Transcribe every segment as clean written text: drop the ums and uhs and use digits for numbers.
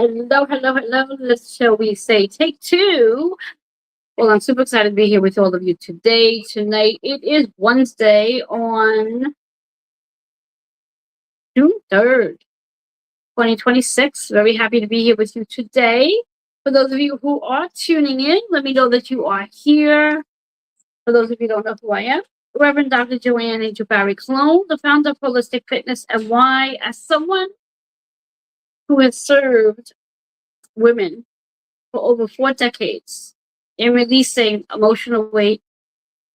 Hello, hello, hello. Let's, shall we say, take two. Well, I'm super excited to be here with all of you today. Tonight, it is Wednesday on June 3rd, 2026. Very happy to be here with you today. For those of you who are tuning in, let me know that you are here. For those of you who don't know who I am, Reverend Dr. Joanne Angel Barry Clone, the founder of Holistic Fitness and why, as someone who has served women for over 4 decades in releasing emotional weight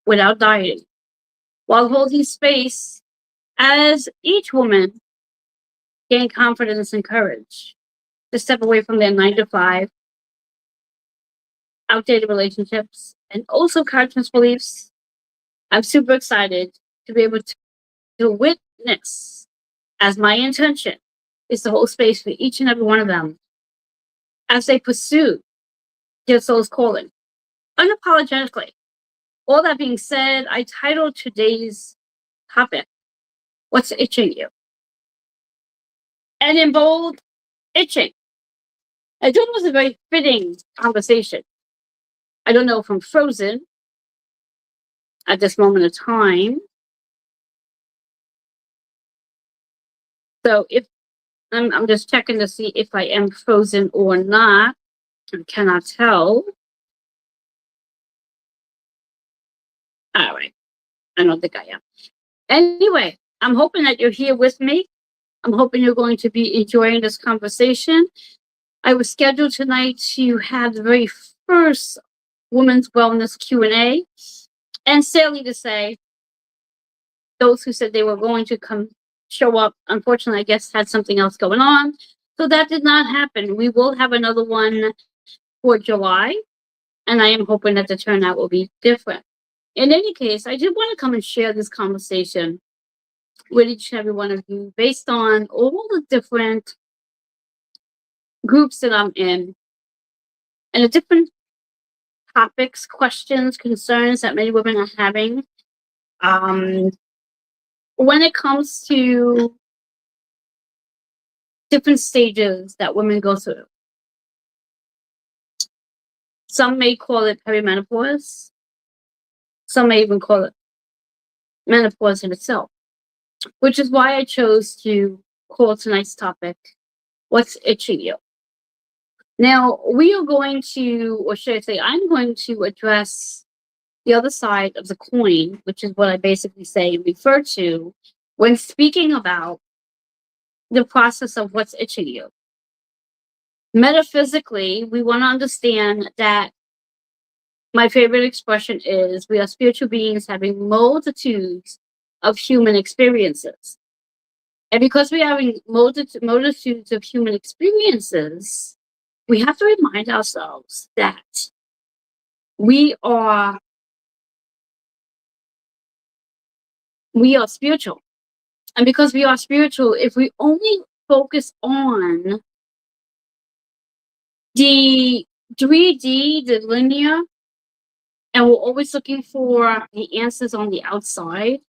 without dieting, while holding space as each woman gained confidence and courage to step away from their 9 to 5, outdated relationships, and also conscious beliefs. I'm super excited to be able to witness, as my intention is to hold space for each and every one of them as they pursue their soul's calling unapologetically. All that being said, I titled today's topic, What's Itching You? And in bold, itching. I thought it was a very fitting conversation. I don't know if I'm frozen at this moment of time. So if I'm just checking to see if I am frozen or not. I cannot tell. All right. I don't think I am. Anyway, I'm hoping that you're here with me. I'm hoping you're going to be enjoying this conversation. I was scheduled tonight to have the very first Women's Wellness Q&A. And sadly to say, those who said they were going to come show up, unfortunately, I guess had something else going on. So that did not happen. We will have another one for July, and I am hoping that the turnout will be different. In any case, I did want to come and share this conversation with each and every one of you based on all the different groups that I'm in and the different topics, questions, concerns that many women are having. When it comes to different stages that women go through, some may call it perimenopause. Some may even call it menopause in itself, which is why I chose to call tonight's topic, What's Itching You? Now, we are going to, or should I say, I'm going to address the other side of the coin, which is what I basically say and refer to when speaking about the process of what's itching you. Metaphysically, we want to understand that my favorite expression is we are spiritual beings having multitudes of human experiences. And because we're having multitudes of human experiences, we have to remind ourselves that we are spiritual. And because we are spiritual, if we only focus on the 3D, the linear, and we're always looking for the answers on the outside,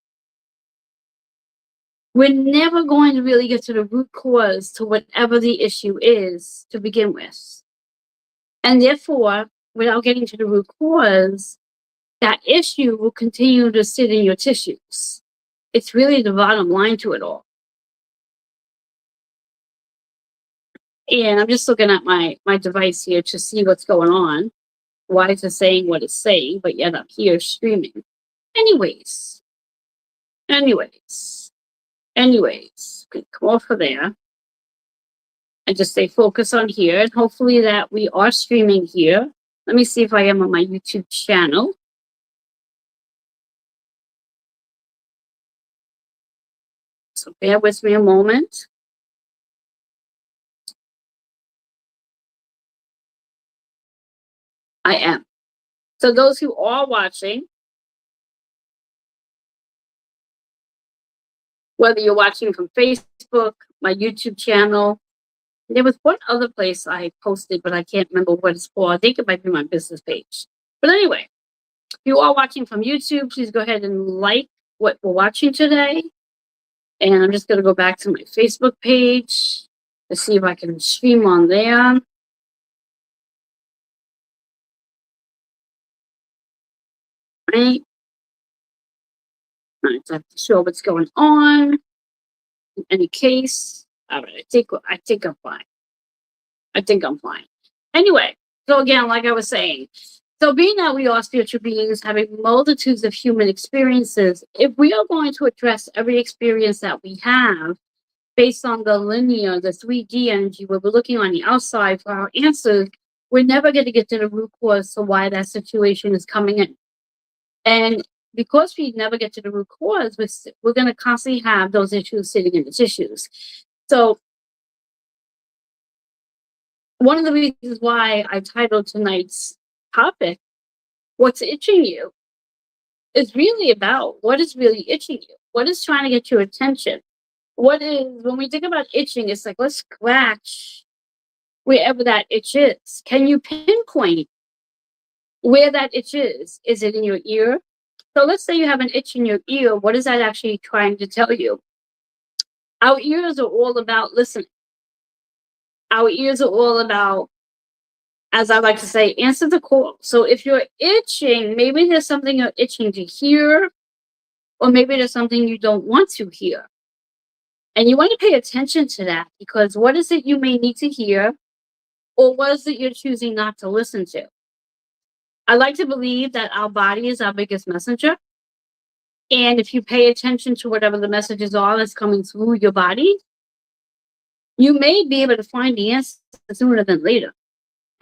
we're never going to really get to the root cause to whatever the issue is to begin with. And therefore, without getting to the root cause, that issue will continue to sit in your tissues. It's really the bottom line to it all. And I'm just looking at my device here to see what's going on. Why is it saying what it's saying, but yet I'm here streaming. Anyways, come off of there and just stay focused on here. And hopefully that we are streaming here. Let me see if I am on my YouTube channel. So bear with me a moment. I am. So those who are watching, whether you're watching from Facebook, my YouTube channel, there was one other place I posted, but I can't remember what it's for. I think it might be my business page. But anyway, if you are watching from YouTube, please go ahead and like what we're watching today. And I'm just going to go back to my Facebook page. Let's see if I can stream on there. Right. All right, so I have to show what's going on. In any case, all right, I think I'm fine. I think I'm fine. Anyway, so again, like I was saying, so being that we are spiritual beings having multitudes of human experiences, if we are going to address every experience that we have based on the linear, the 3D energy, where we're looking on the outside for our answers, we're never going to get to the root cause to why that situation is coming in. And because we never get to the root cause, we're going to constantly have those issues sitting in the tissues. So one of the reasons why I titled tonight's topic, What's Itching You, is really about what is really itching you, what is trying to get your attention. What is, when we think about itching, it's like, let's scratch wherever that itch is. Can you pinpoint where that itch is? Is it in your ear? So let's say you have an itch in your ear. What is that actually trying to tell you? Our ears are all about listening. Our ears are all about, as I like to say, answer the call. So if you're itching, maybe there's something you're itching to hear, or maybe there's something you don't want to hear. And you want to pay attention to that, because what is it you may need to hear, or what is it you're choosing not to listen to? I like to believe that our body is our biggest messenger. And if you pay attention to whatever the messages are that's coming through your body, you may be able to find the answer sooner than later.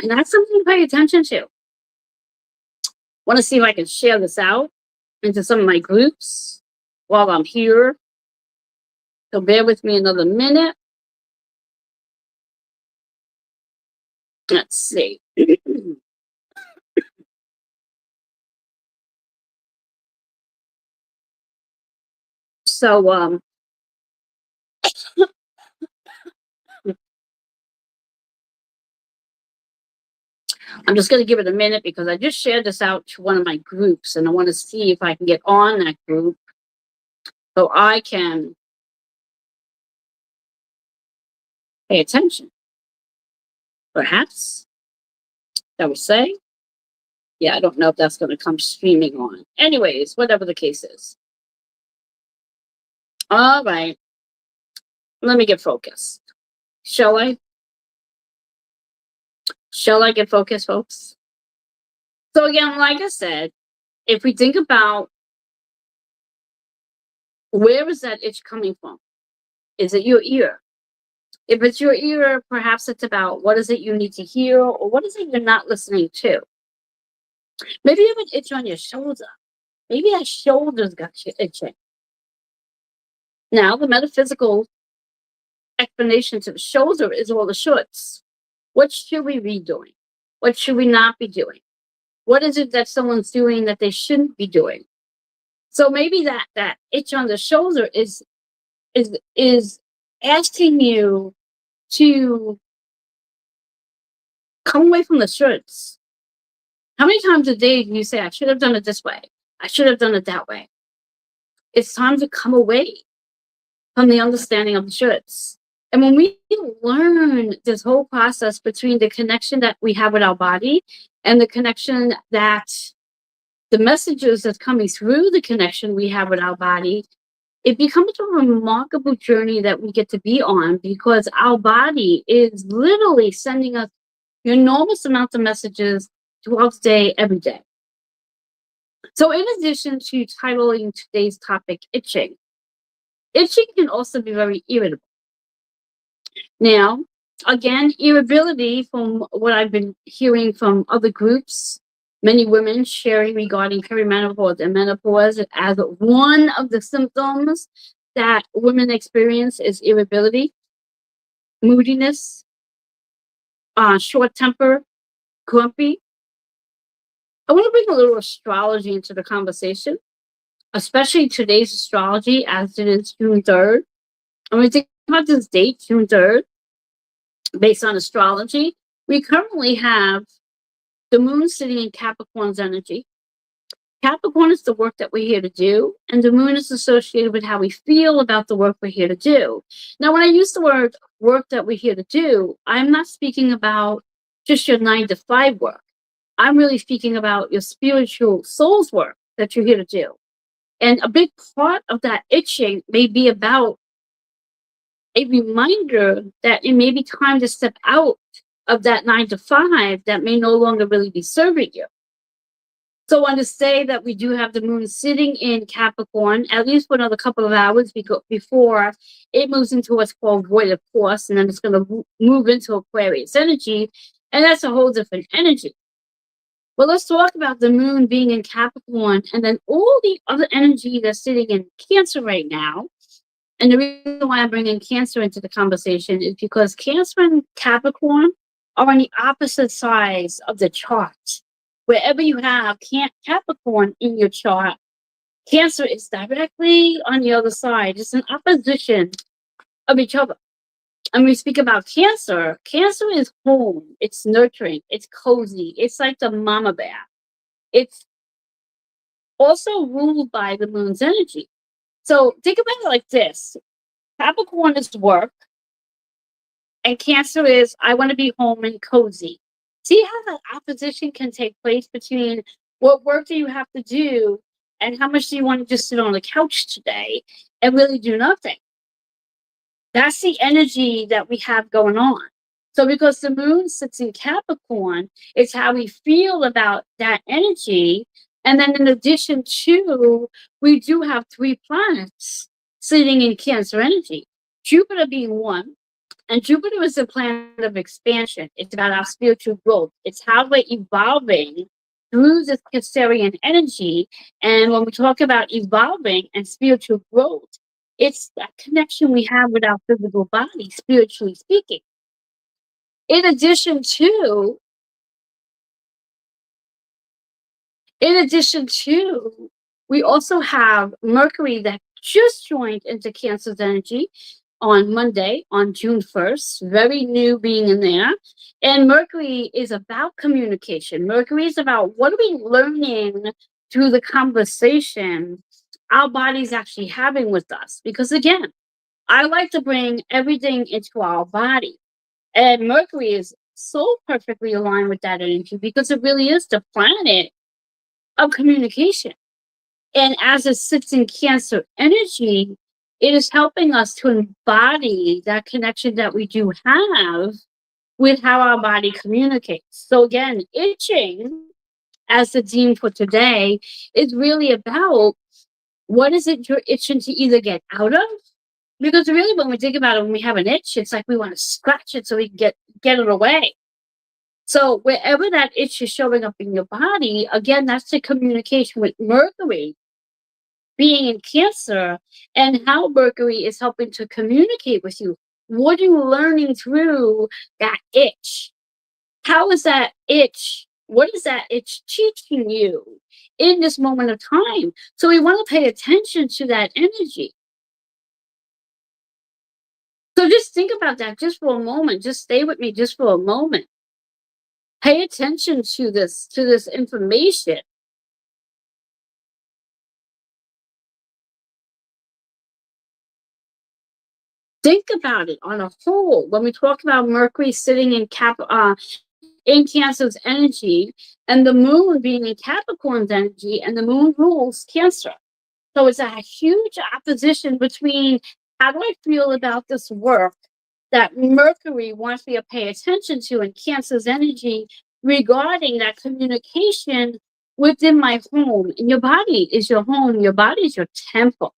And that's something to pay attention to. Want to see if I can share this out into some of my groups while I'm here. So bear with me another minute. Let's see. So, I'm just going to give it a minute because I just shared this out to one of my groups, and I want to see if I can get on that group so I can pay attention. Perhaps, that would say. Yeah, I don't know if that's going to come streaming on. Anyways, whatever the case is. All right. Let me get focused. Shall I? Shall I get focused, folks? So again, like I said, if we think about where is that itch coming from? Is it your ear? If it's your ear, perhaps it's about what is it you need to hear, or what is it you're not listening to? Maybe you have an itch on your shoulder. Maybe that shoulder's got you itching. Now, the metaphysical explanation to the shoulder is all the shoulds. What should we be doing? What should we not be doing? What is it that someone's doing that they shouldn't be doing? So maybe that itch on the shoulder is asking you to come away from the shoulds. How many times a day do you say, I should have done it this way? I should have done it that way? It's time to come away from the understanding of the shoulds. And when we learn this whole process between the connection that we have with our body and the connection that the messages that's coming through the connection we have with our body, it becomes a remarkable journey that we get to be on, because our body is literally sending us enormous amounts of messages throughout the day, every day. So in addition to titling today's topic, itching can also be very irritable. Now, again, irritability, from what I've been hearing from other groups, many women sharing regarding perimenopause and menopause as one of the symptoms that women experience is irritability, moodiness, short temper, grumpy. I want to bring a little astrology into the conversation, especially today's astrology, as it is June 3rd. And when we think about this date, June 3rd, based on astrology, we currently have the moon sitting in Capricorn's energy. Capricorn is the work that we're here to do, and the moon is associated with how we feel about the work we're here to do. Now, when I use the word work that we're here to do, I'm not speaking about just your 9 to 5 work. I'm really speaking about your spiritual soul's work that you're here to do. And a big part of that itching may be about a reminder that it may be time to step out of that 9 to 5 that may no longer really be serving you. So on this day that we do have the moon sitting in Capricorn, at least for another couple of hours before it moves into what's called void of course, and then it's going to move into Aquarius energy, and that's a whole different energy. Well, let's talk about the moon being in Capricorn and then all the other energy that's sitting in Cancer right now. And the reason why I'm bringing Cancer into the conversation is because Cancer and Capricorn are on the opposite sides of the chart. Wherever you have Capricorn in your chart, Cancer is directly on the other side. It's an opposition of each other. And we speak about Cancer. Cancer is home. It's nurturing. It's cozy. It's like the mama bear. It's also ruled by the moon's energy. So think about it like this. Capricorn is work. And Cancer is, I want to be home and cozy. See how that opposition can take place between what work do you have to do and how much do you want to just sit on the couch today and really do nothing? That's the energy that we have going on. So because the moon sits in Capricorn, it's how we feel about that energy. And then in addition to, we do have 3 planets sitting in Cancer energy, Jupiter being one. And Jupiter is a planet of expansion. It's about our spiritual growth. It's how we're evolving through this Cancerian energy. And when we talk about evolving and spiritual growth, it's that connection we have with our physical body, spiritually speaking. In addition to, we also have Mercury that just joined into Cancer's energy on Monday, on June 1st, very new being in there. And Mercury is about communication. Mercury is about what are we learning through the conversation our body's actually having with us. Because again, I like to bring everything into our body. And Mercury is so perfectly aligned with that energy because it really is the planet of communication. And as it sits in Cancer energy, it is helping us to embody that connection that we do have with how our body communicates. So again, itching, as the theme for today, is really about what is it you're itching to either get out of? Because really when we think about it, when we have an itch, it's like we want to scratch it so we can get it away. So wherever that itch is showing up in your body, again, that's the communication with Mercury being in Cancer and how Mercury is helping to communicate with you. What are you learning through that itch? How is that itch? What is that itch teaching you in this moment of time? So we want to pay attention to that energy. So just think about that just for a moment. Just stay with me just for a moment. Pay attention to this information. Think about it on a whole. When we talk about Mercury sitting in Cancer's energy and the moon being in Capricorn's energy, and the moon rules Cancer. So it's a huge opposition between how do I feel about this work that Mercury wants me to pay attention to in Cancer's energy regarding that communication within my home. And your body is your home. Your body is your temple.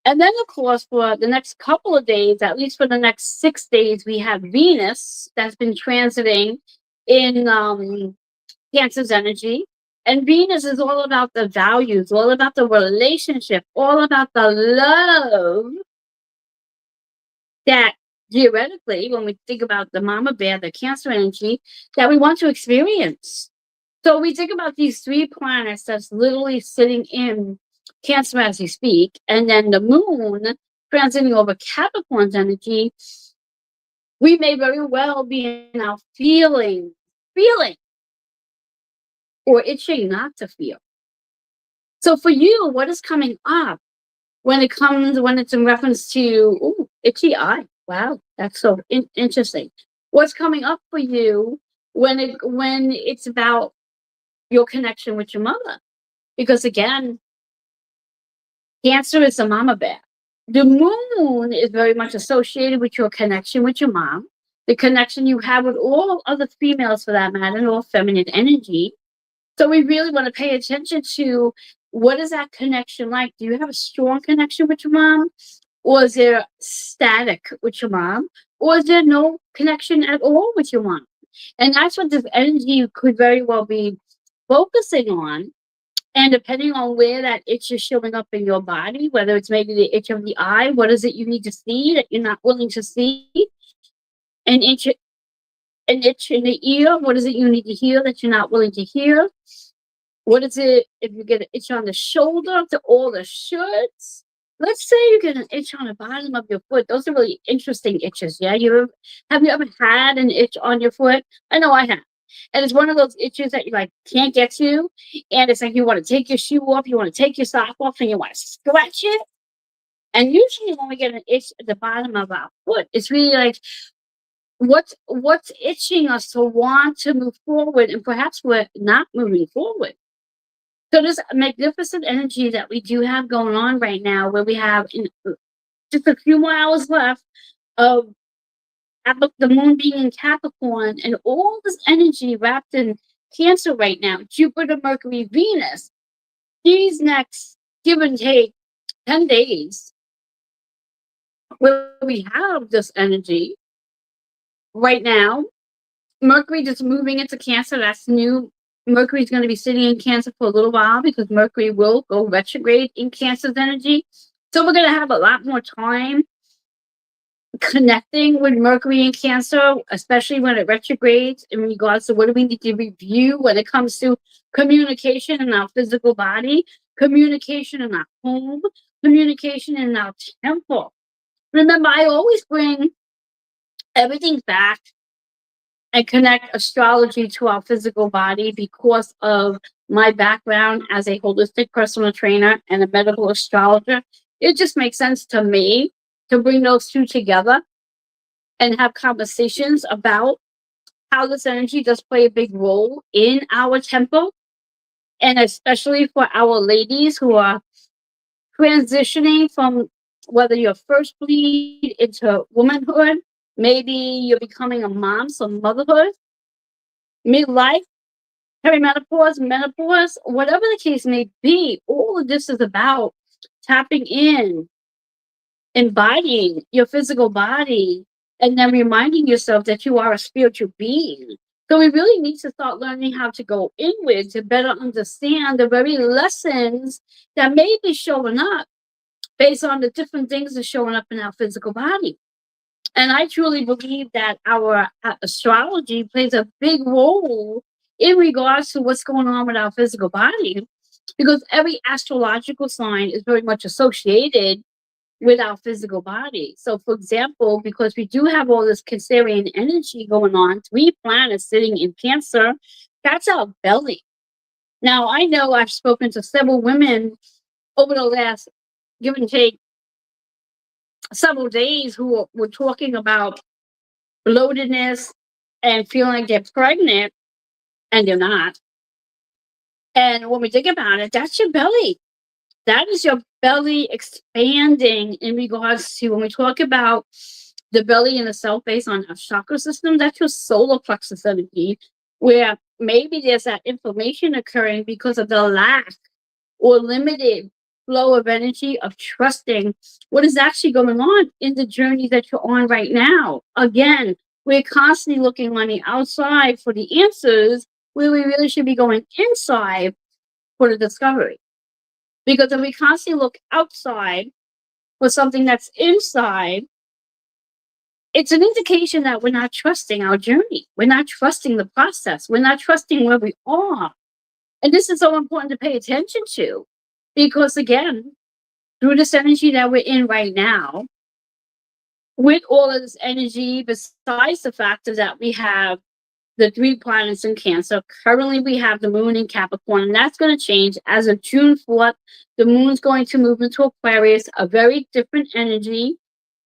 And then, of course, for the next couple of days, at least for the next 6 days, we have Venus that's been transiting in Cancer's energy. And Venus is all about the values, all about the relationship, all about the love that theoretically, when we think about the mama bear, the Cancer energy, that we want to experience. So we think about these 3 planets that's literally sitting in Cancer as we speak, and then the moon transiting over Capricorn's energy. We may very well be now feeling, or itching not to feel. So for you, what is coming up when it's in reference to itchy eye? Wow, that's so interesting. What's coming up for you when it's about your connection with your mother? Because again, Cancer is a mama bear. The moon is very much associated with your connection with your mom, the connection you have with all other females for that matter, and all feminine energy. So we really want to pay attention to what is that connection like? Do you have a strong connection with your mom? Or is there static with your mom? Or is there no connection at all with your mom? And that's what this energy could very well be focusing on. And depending on where that itch is showing up in your body, whether it's maybe the itch of the eye, what is it you need to see that you're not willing to see? An itch, an itch in the ear, what is it you need to hear that you're not willing to hear? What is it if you get an itch on the shoulder to all the shirts? Let's say you get an itch on the bottom of your foot. Those are really interesting itches. Yeah, have you ever had an itch on your foot? I know I have. And it's one of those itches that you like can't get to. And it's like you want to take your shoe off, you want to take your sock off, and you want to scratch it. And usually when we get an itch at the bottom of our foot, it's really like what's itching us to want to move forward, and perhaps we're not moving forward. So this magnificent energy that we do have going on right now, where we have just a few more hours left of the moon being in Capricorn, and all this energy wrapped in Cancer right now, Jupiter, Mercury, Venus, these next, give and take, 10 days, where we have this energy right now. Mercury just moving into Cancer, that's new. Mercury is going to be sitting in Cancer for a little while because Mercury will go retrograde in Cancer's energy. So we're going to have a lot more time connecting with Mercury in Cancer, especially when it retrogrades in regards to what do we need to review when it comes to communication in our physical body, communication in our home, communication in our temple. Remember, I always bring everything back and connect astrology to our physical body because of my background as a holistic personal trainer and a medical astrologer. It just makes sense to me to bring those two together and have conversations about how this energy does play a big role in our temple, and especially for our ladies who are transitioning from whether you're first bleed into womanhood, maybe you're becoming a mom, so motherhood, midlife, perimenopause, menopause, whatever the case may be. All of this is about tapping in, embodying your physical body, and then reminding yourself that you are a spiritual being. So we really need to start learning how to go inward to better understand the very lessons that may be showing up based on the different things that are showing up in our physical body. And I truly believe that our astrology plays a big role in regards to what's going on with our physical body, because every astrological sign is very much associated with our physical body. So, for example, because we do have all this Cancerian energy going on, 3 planets sitting in Cancer, that's our belly. Now, I know I've spoken to several women over the last, give and take, several days who were talking about bloatedness and feeling like they're pregnant, and they're not. And when we think about it, that's your belly. That is your belly expanding in regards to when we talk about the belly and the self based on our chakra system, that's your solar plexus energy, where maybe there's that inflammation occurring because of the lack or limited flow of energy of trusting what is actually going on in the journey that you're on right now. Again, we're constantly looking on the outside for the answers where we really should be going inside for the discovery. Because if we constantly look outside for something that's inside, it's an indication that we're not trusting our journey. We're not trusting the process. We're not trusting where we are. And this is so important to pay attention to, because again, through this energy that we're in right now, with all of this energy, besides the fact that we have the 3 planets in Cancer, currently we have the moon in Capricorn, and that's going to change as of June 4th. The moon's going to move into Aquarius, a very different energy.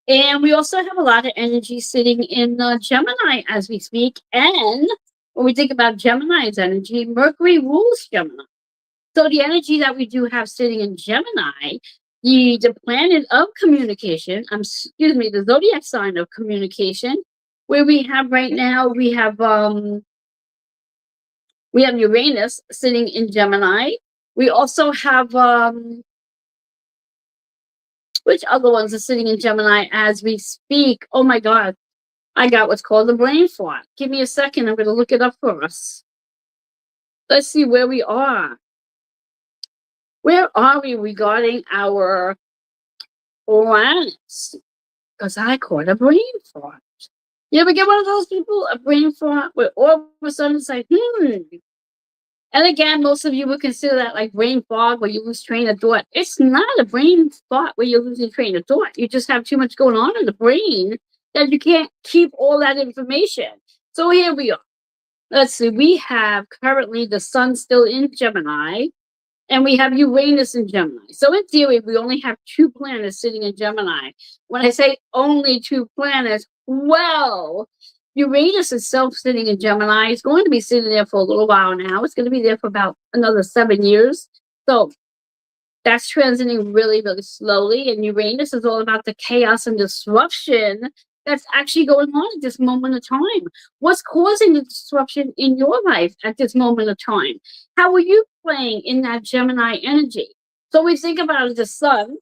And we also have a lot of energy sitting in Gemini as we speak. And when we think about Gemini's energy, Mercury rules Gemini. So the energy that we do have sitting in Gemini, the planet of communication, excuse me, the zodiac sign of communication, where we have right now, we have Uranus sitting in Gemini. We also have which other ones are sitting in Gemini as we speak? Oh my God. I got what's called a brain fart. Give me a second. I'm going to look it up for us. Let's see where we are. Where are we regarding our planets? Because I caught a brain fart. You ever get one of those people, a brain fart, where all of a sudden it's like, And again, most of you would consider that like brain fog where you lose train of thought. It's not a brain fog where you're losing train of thought. You just have too much going on in the brain that you can't keep all that information. So here we are. Let's see. We have currently the sun still in Gemini, and we have Uranus in Gemini. So in theory, we only have 2 planets sitting in Gemini. When I say only 2 planets, well, Uranus itself sitting in Gemini is going to be sitting there for a little while now. It's going to be there for about another 7 years. So that's transiting really, really slowly. And Uranus is all about the chaos and disruption that's actually going on at this moment of time. What's causing the disruption in your life at this moment of time? How are you playing in that Gemini energy? So we think about the sun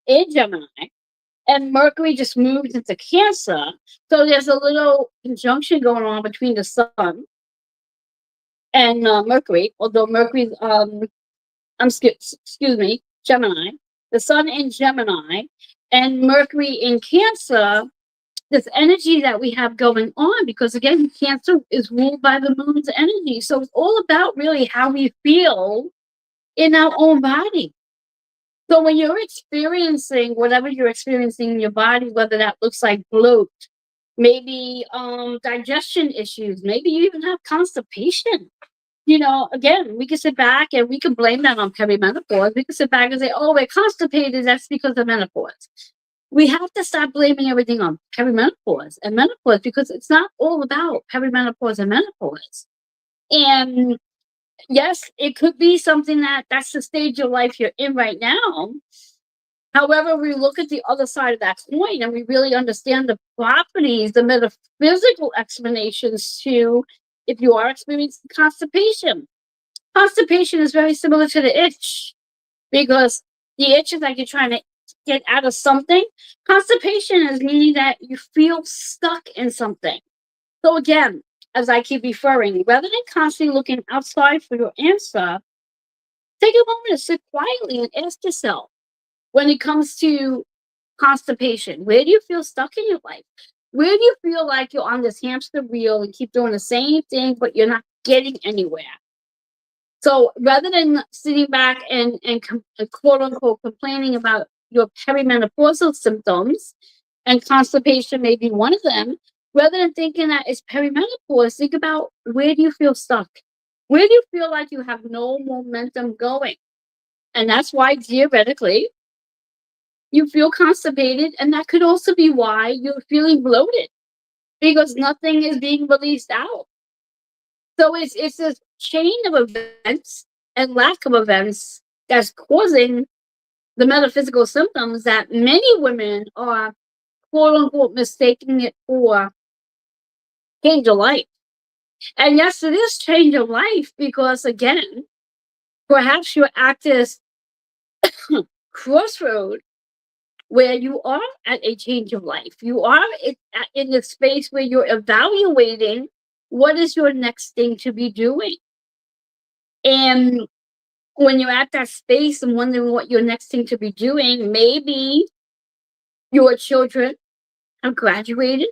in Gemini, and Mercury just moved into Cancer. So there's a little conjunction going on between the sun and Mercury, although Mercury's, excuse me, Gemini. The sun in Gemini and Mercury in Cancer, this energy that we have going on, because again, Cancer is ruled by the moon's energy. So it's all about really how we feel in our own body. So when you're experiencing whatever you're experiencing in your body, whether that looks like bloat, maybe digestion issues, maybe you even have constipation. Again, we can sit back and we can blame that on perimenopause. We can sit back and say, oh, we're constipated, that's because of menopause. We have to stop blaming everything on perimenopause and menopause, because it's not all about perimenopause and menopause. And yes, it could be something that's the stage of life you're in right now. However, we look at the other side of that coin and we really understand the properties, the metaphysical explanations to if you are experiencing constipation. Constipation is very similar to the itch, because the itch is like you're trying to get out of something. Constipation is meaning that you feel stuck in something. So again, as I keep referring, rather than constantly looking outside for your answer, take a moment to sit quietly and ask yourself, when it comes to constipation, where do you feel stuck in your life? Where do you feel like you're on this hamster wheel and keep doing the same thing, but you're not getting anywhere? So rather than sitting back and quote unquote complaining about your perimenopausal symptoms, and constipation may be one of them, rather than thinking that it's perimenopause, think about, where do you feel stuck? Where do you feel like you have no momentum going? And that's why theoretically you feel constipated, and that could also be why you're feeling bloated, because nothing is being released out. So it's this chain of events and lack of events that's causing the metaphysical symptoms that many women are quote unquote mistaking it for change of life. And yes, it is change of life, because again, perhaps you're at this crossroad where you are at a change of life. You are in the space where you're evaluating what is your next thing to be doing. And when you're at that space and wondering what your next thing to be doing, maybe your children have graduated.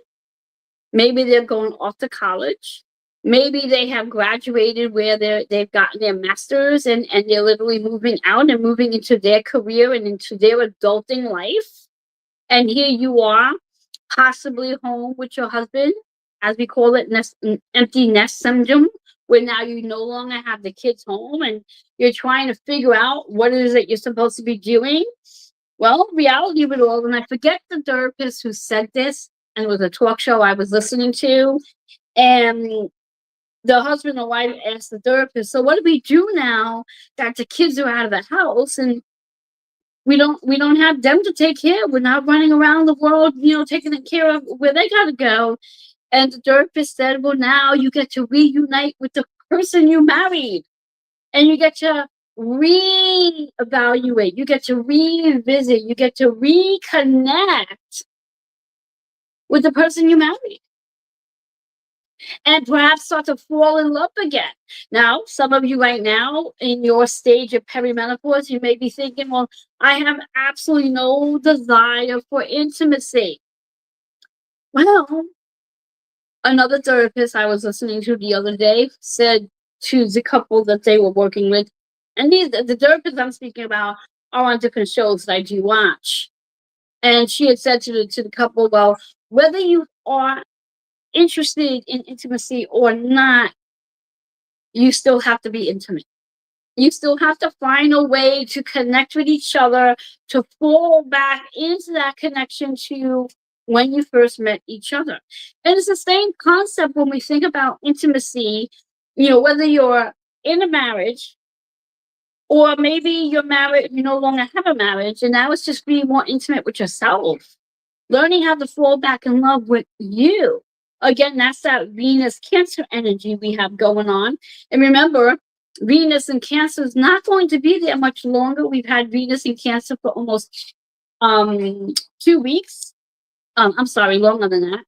Maybe they're going off to college. Maybe they have graduated where they've gotten their masters and they're literally moving out and moving into their career and into their adulting life. And here you are, possibly home with your husband, as we call it, empty nest syndrome, where now you no longer have the kids home and you're trying to figure out what it is that you're supposed to be doing. Well, reality of it all, and I forget the therapist who said this, and it was a talk show I was listening to, and the husband and wife asked the therapist, "So what do we do now that the kids are out of the house and we don't have them to take care of? We're not running around the world, taking care of where they gotta go." And the therapist said, "Well, now you get to reunite with the person you married, and you get to reevaluate, you get to revisit, you get to reconnect with the person you married, and perhaps start to fall in love again." Now, some of you right now in your stage of perimenopause, you may be thinking, "Well, I have absolutely no desire for intimacy." Well, another therapist I was listening to the other day said to the couple that they were working with, and the therapists I'm speaking about are on different shows that I do watch. And she had said to the couple, "Well, whether you are interested in intimacy or not, you still have to be intimate. You still have to find a way to connect with each other, to fall back into that connection to when you first met each other." And it's the same concept when we think about intimacy, whether you're in a marriage or maybe you're married, you no longer have a marriage, and now it's just being more intimate with yourself. Learning how to fall back in love with you. Again, that's that Venus Cancer energy we have going on. And remember, Venus and Cancer is not going to be there much longer. We've had Venus and Cancer for almost 2 weeks. I'm sorry, longer than that.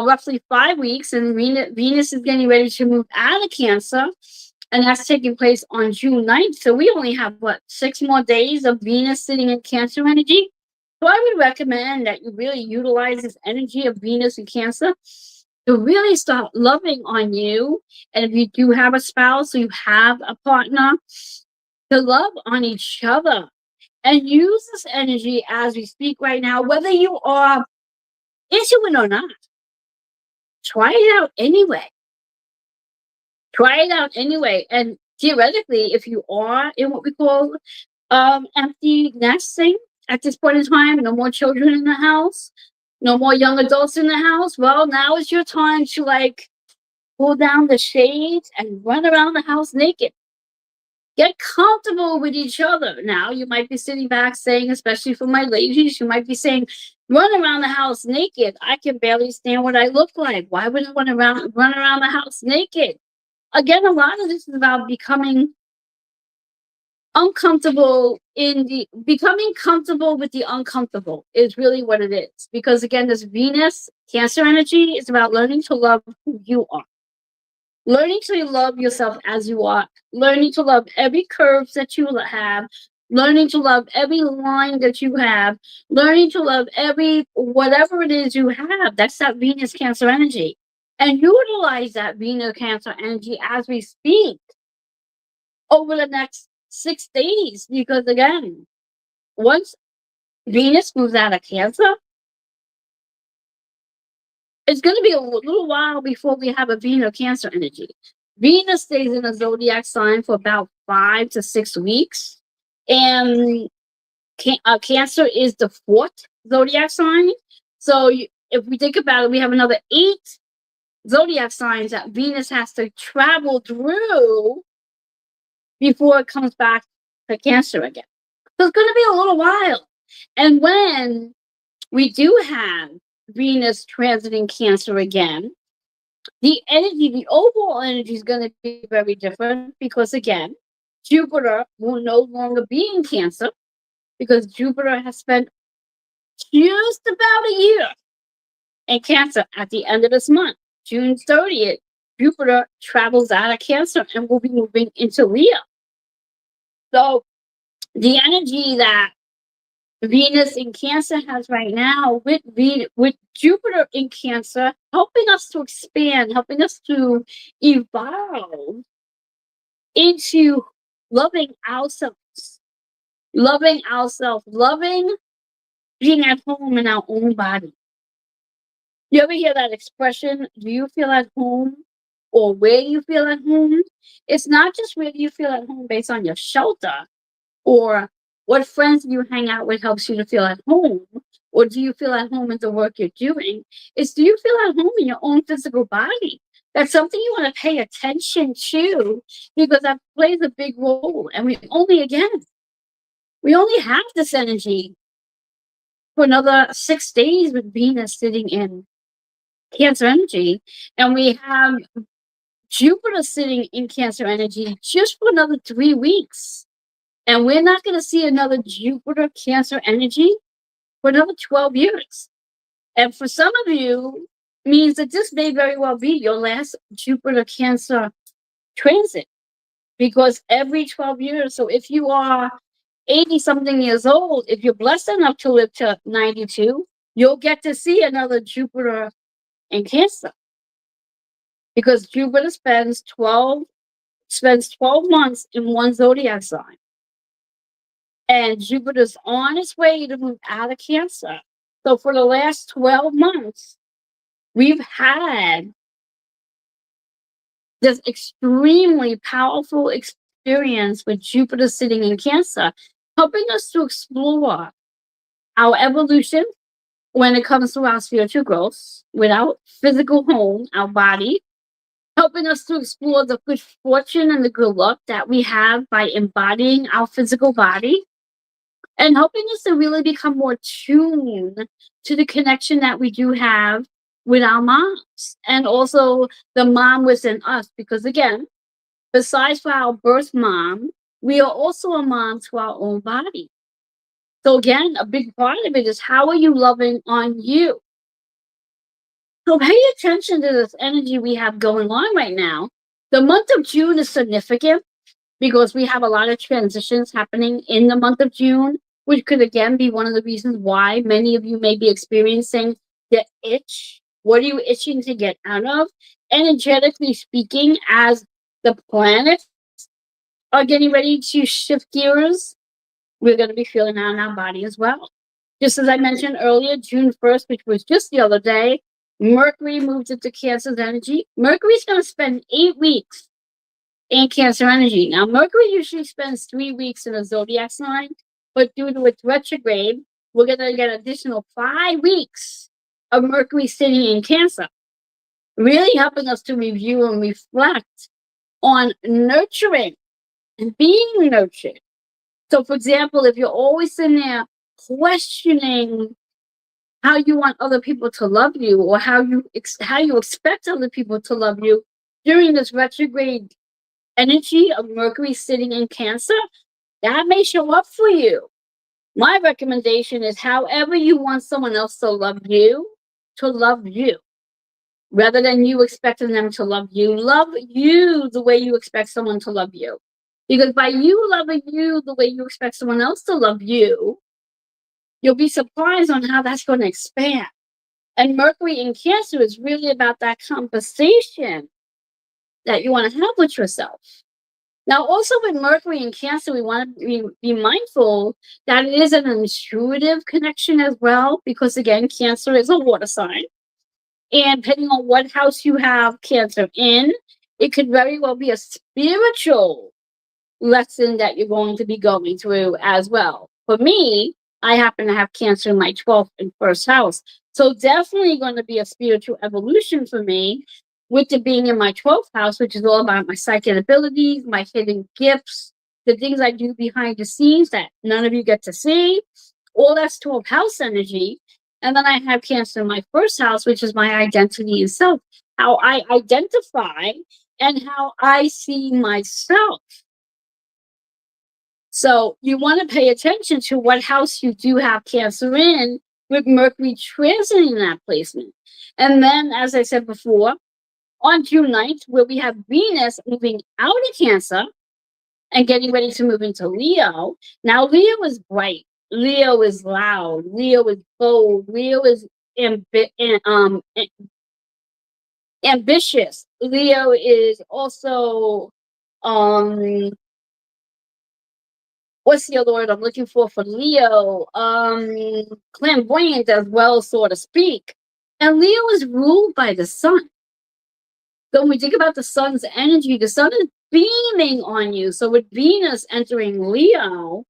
Roughly 5 weeks, and Venus is getting ready to move out of Cancer, and that's taking place on June 9th. So we only have, 6 more days of Venus sitting in Cancer energy. So I would recommend that you really utilize this energy of Venus and Cancer to really start loving on you. And if you do have a spouse or you have a partner, to love on each other and use this energy as we speak right now, whether you are into it or not. Try it out anyway. Try it out anyway. And theoretically, if you are in what we call empty nesting at this point in time, no more children in the house, no more young adults in the house, well, now is your time to pull down the shades and run around the house naked. Get comfortable with each other. Now, you might be sitting back saying, especially for my ladies, you might be saying, "Run around the house naked. I can barely stand what I look like. Why would I want to run around the house naked?" Again, a lot of this is about becoming comfortable with the uncomfortable is really what it is. Because again, this Venus Cancer energy is about learning to love who you are. Learning to love yourself as you are, learning to love every curve that you have, learning to love every line that you have, learning to love every whatever it is you have. That's that Venus Cancer energy. And utilize that Venus Cancer energy as we speak over the next 6 days. Because again, once Venus moves out of Cancer, it's going to be a little while before we have a Venus Cancer energy. Venus stays in a zodiac sign for about 5 to 6 weeks. And Cancer is the 4th zodiac sign. So if we think about it, we have another 8 zodiac signs that Venus has to travel through before it comes back to Cancer again. So it's going to be a little while. And when we do have Venus transiting Cancer again, the overall energy is going to be very different because, again, Jupiter will no longer be in Cancer because Jupiter has spent just about a year in Cancer at the end of this month. June 30th, Jupiter travels out of Cancer and will be moving into Leo. So the energy that Venus in Cancer has right now with Jupiter in Cancer, helping us to expand, helping us to evolve into loving ourselves, loving being at home in our own body. You ever hear that expression, do you feel at home, or where you feel at home? It's not just where you feel at home based on your shelter or What friends do you hang out with helps you to feel at home? Or do you feel at home in the work you're doing? It's, do you feel at home in your own physical body? That's something you want to pay attention to, because that plays a big role. And we only have this energy for another 6 days with Venus sitting in Cancer energy. And we have Jupiter sitting in Cancer energy just for another 3 weeks. And we're not going to see another Jupiter Cancer energy for another 12 years. And for some of you, means that this may very well be your last Jupiter Cancer transit, because every 12 years, so if you are 80 something years old, if you're blessed enough to live to 92, you'll get to see another Jupiter in Cancer, because Jupiter spends 12 months in one zodiac sign. And Jupiter's on its way to move out of Cancer. So for the last 12 months, we've had this extremely powerful experience with Jupiter sitting in Cancer, helping us to explore our evolution when it comes to our spiritual growth with our physical home, our body, helping us to explore the good fortune and the good luck that we have by embodying our physical body, and helping us to really become more tuned to the connection that we do have with our moms, and also the mom within us. Because again, besides for our birth mom, we are also a mom to our own body. So again, a big part of it is, how are you loving on you? So pay attention to this energy we have going on right now. The month of June is significant because we have a lot of transitions happening in the month of June, which could again be one of the reasons why many of you may be experiencing the itch. What are you itching to get out of? Energetically speaking, as the planets are getting ready to shift gears, we're going to be feeling that in our body as well. Just as I mentioned earlier, June 1st, which was just the other day, Mercury moved into Cancer's energy. Mercury's going to spend 8 weeks in Cancer energy. Now, Mercury usually spends 3 weeks in a zodiac sign, but due to its retrograde, we're going to get an additional 5 weeks of Mercury sitting in Cancer, really helping us to review and reflect on nurturing and being nurtured. So, for example, if you're always in there questioning how you want other people to love you, or how you expect other people to love you during this retrograde energy of Mercury sitting in Cancer, that may show up for you. My recommendation is, however you want someone else to love you, rather than you expecting them to love you the way you expect someone to love you. Because by you loving you the way you expect someone else to love you, you'll be surprised on how that's going to expand. And Mercury in Cancer is really about that conversation that you want to have with yourself. Now, also with Mercury in Cancer, we want to be mindful that it is an intuitive connection as well, because again, Cancer is a water sign. And depending on what house you have Cancer in, it could very well be a spiritual lesson that you're going to be going through as well. For me, I happen to have Cancer in my 12th and first house. So definitely going to be a spiritual evolution for me, with it being in my 12th house, which is all about my psychic abilities, my hidden gifts, the things I do behind the scenes that none of you get to see. All that's 12th house energy. And then I have Cancer in my first house, which is my identity and self, how I identify and how I see myself. So you want to pay attention to what house you do have Cancer in, with Mercury transiting that placement. And then, as I said before, on June 9th, where we have Venus moving out of Cancer and getting ready to move into Leo. Now, Leo is bright. Leo is loud. Leo is bold. Leo is ambitious. Leo is also what's the other word I'm looking for Leo? Flamboyant as well, so to speak. And Leo is ruled by the sun. So when we think about the sun's energy, the sun is beaming on you. So with Venus entering Leo,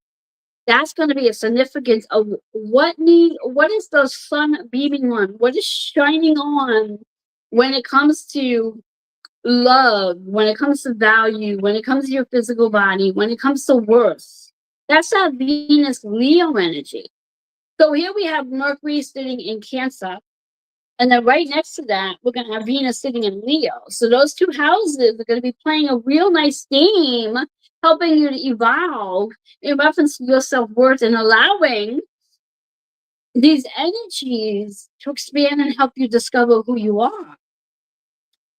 That's going to be a significance of what is the sun beaming on? What is shining on when it comes to love, when it comes to value, when it comes to your physical body, when it comes to worth? That's that Venus Leo energy. So here we have Mercury sitting in Cancer. And then right next to that, we're going to have Venus sitting in Leo. So those two houses are going to be playing a real nice game, helping you to evolve in reference to your self-worth and allowing these energies to expand and help you discover who you are.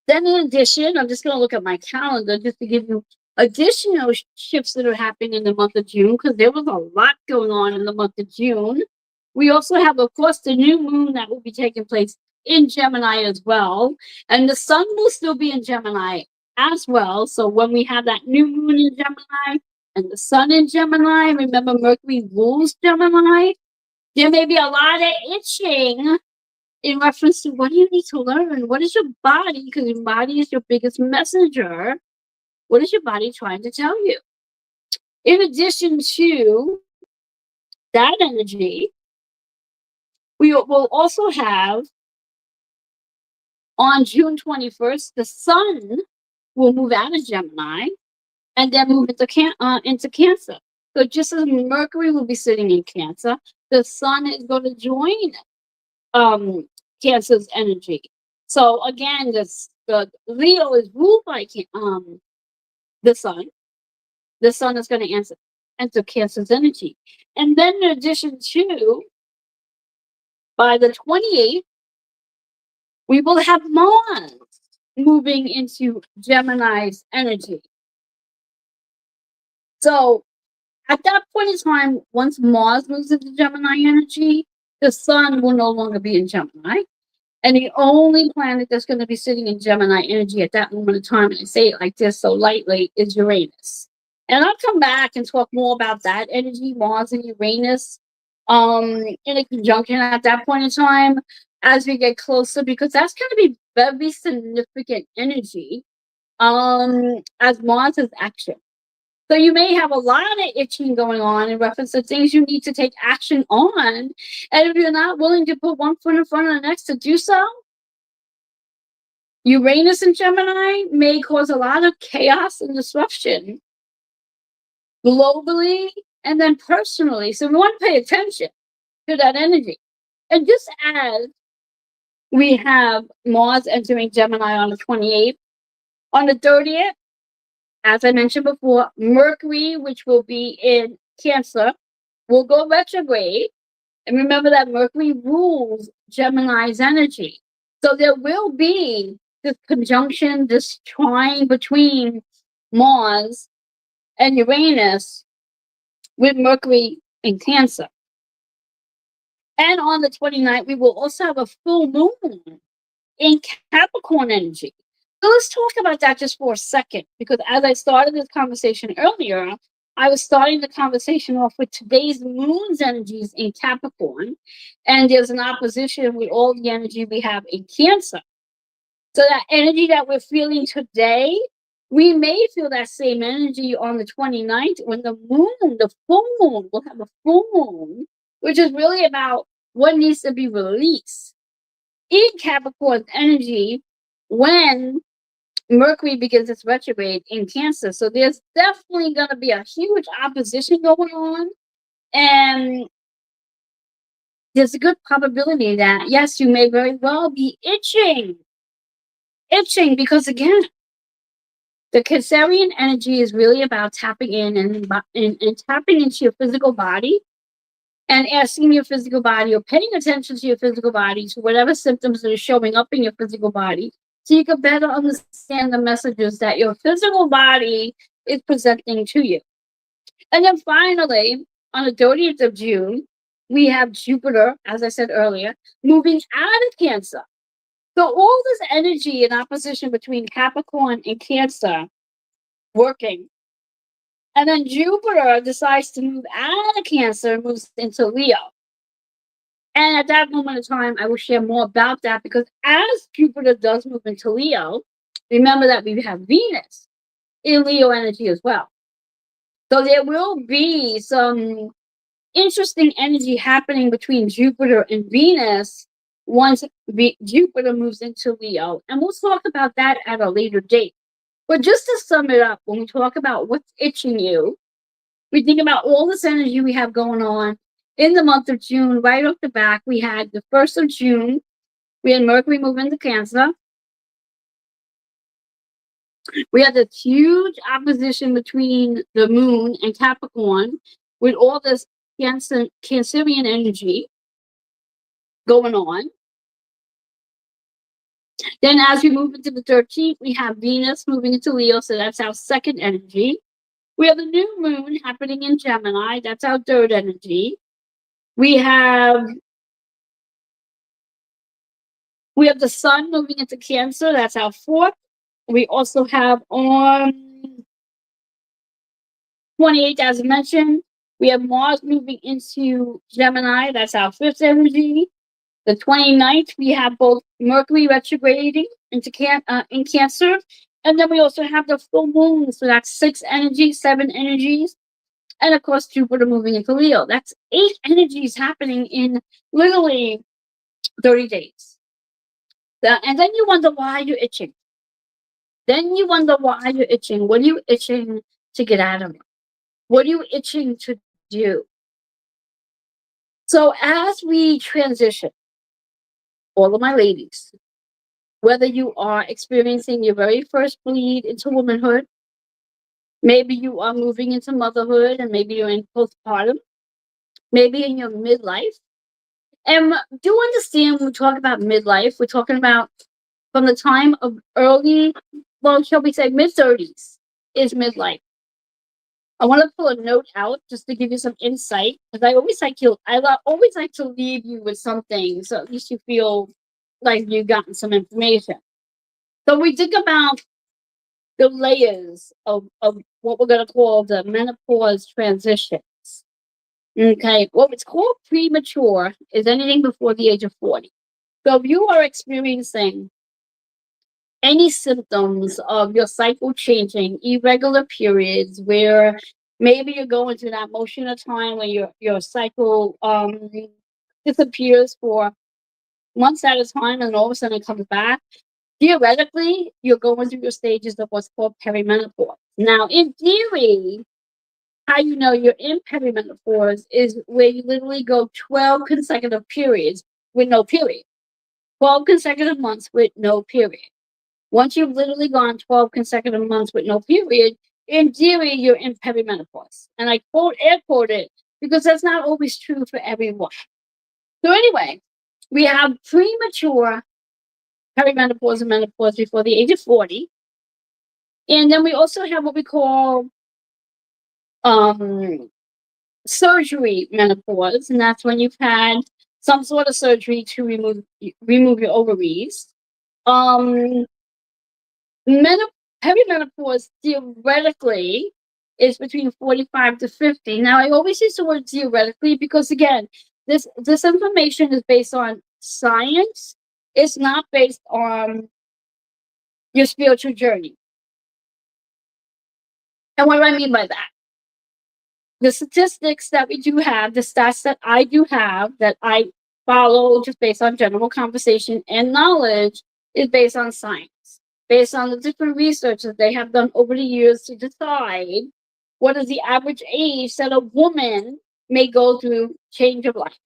Then in addition, I'm just going to look at my calendar just to give you additional shifts that are happening in the month of June, because there was a lot going on in the month of June. We also have, of course, the new moon that will be taking place in Gemini as well. And the sun will still be in Gemini as well. So when we have that new moon in Gemini and the sun in Gemini, remember Mercury rules Gemini, there may be a lot of itching in reference to what do you need to learn? What is your body? Because your body is your biggest messenger. What is your body trying to tell you? In addition to that energy, we will also have on June 21st, the sun will move out of Gemini and then move into Cancer. So just as Mercury will be sitting in Cancer, the sun is going to join Cancer's energy. So again, the Leo is ruled by the sun. The sun is going to enter Cancer's energy. And then in addition to, by the 28th, we will have Mars moving into Gemini's energy. So at that point in time, once Mars moves into Gemini energy, the sun will no longer be in Gemini. And the only planet that's going to be sitting in Gemini energy at that moment in time, and I say it like this so lightly, is Uranus. And I'll come back and talk more about that energy, Mars and Uranus, in a conjunction at that point in time as we get closer, because that's going to be very significant energy as Mars is action. So you may have a lot of itching going on in reference to things you need to take action on. And if you're not willing to put one foot in front of the next to do so, Uranus and Gemini may cause a lot of chaos and disruption globally and then personally. So we want to pay attention to that energy. And just as we have Mars entering Gemini on the 28th, on the 30th, as I mentioned before, Mercury, which will be in Cancer, will go retrograde. And remember that Mercury rules Gemini's energy. So there will be this conjunction, this trine between Mars and Uranus with Mercury in Cancer. And on the 29th, we will also have a full moon in Capricorn energy. So let's talk about that just for a second, because as I started this conversation earlier, I was starting the conversation off with today's moon's energies in Capricorn, and there's an opposition with all the energy we have in Cancer. So that energy that we're feeling today, we may feel that same energy on the 29th when the moon, the full moon, will have a full moon, which is really about what needs to be released in Capricorn's energy when Mercury begins its retrograde in Cancer. So there's definitely going to be a huge opposition going on. And there's a good probability that, yes, you may very well be itching because, again, the Cancerian energy is really about tapping in and tapping into your physical body and asking your physical body or paying attention to your physical body, to whatever symptoms that are showing up in your physical body, so you can better understand the messages that your physical body is presenting to you. And then finally, on the 30th of June, we have Jupiter, as I said earlier, moving out of Cancer. So all this energy in opposition between Capricorn and Cancer working. And then Jupiter decides to move out of Cancer and moves into Leo. And at that moment in time, I will share more about that, because as Jupiter does move into Leo, remember that we have Venus in Leo energy as well. So there will be some interesting energy happening between Jupiter and Venus once Jupiter moves into Leo. And we'll talk about that at a later date. But just to sum it up, when we talk about what's itching you, we think about all this energy we have going on in the month of June. Right off the back, we had the 1st of June, we had Mercury move into Cancer. We had this huge opposition between the moon and Capricorn with all this Cancerian energy going on. Then as we move into the 13th, we have Venus moving into Leo, so that's our second energy. We have the new moon happening in Gemini, that's our third energy. We have the sun moving into Cancer, that's our fourth. We also have on 28th, as I mentioned, we have Mars moving into Gemini, that's our fifth energy. The 29th, we have both Mercury retrograding into in Cancer, and then we also have the full moon, so that's 6 energies, 7 energies, and of course Jupiter moving into Leo. That's 8 energies happening in literally 30 days. And then you wonder why you're itching. What are you itching to get out of it? What are you itching to do? So as we transition, all of my ladies, whether you are experiencing your very first bleed into womanhood, maybe you are moving into motherhood, and maybe you're in postpartum, maybe in your midlife. And do understand when we talk about midlife, we're talking about from the time of shall we say mid-30s is midlife. I want to pull a note out just to give you some insight, because I always like to leave you with something, so at least you feel like you've gotten some information. So we think about the layers of what we're going to call the menopause transitions. Okay, what it's called premature is anything before the age of 40. So if you are experiencing any symptoms of your cycle changing, irregular periods, where maybe you're going through that motion of time where your cycle disappears for months at a time and all of a sudden it comes back, theoretically, you're going through your stages of what's called perimenopause. Now, in theory, how you know you're in perimenopause is where you literally go 12 consecutive periods with no period. 12 consecutive months with no period. Once you've literally gone 12 consecutive months with no period, in theory, you're in perimenopause. And I air quote it, because that's not always true for everyone. So anyway, we have premature perimenopause and menopause before the age of 40. And then we also have what we call surgery menopause, and that's when you've had some sort of surgery to remove your ovaries. Perimenopause theoretically is between 45 to 50. Now, I always use the word theoretically because, again, this information is based on science. It's not based on your spiritual journey. And what do I mean by that? The statistics that we do have, the stats that I do have, that I follow just based on general conversation and knowledge, is based on science. Based on the different research that they have done over the years to decide what is the average age that a woman may go through change of life.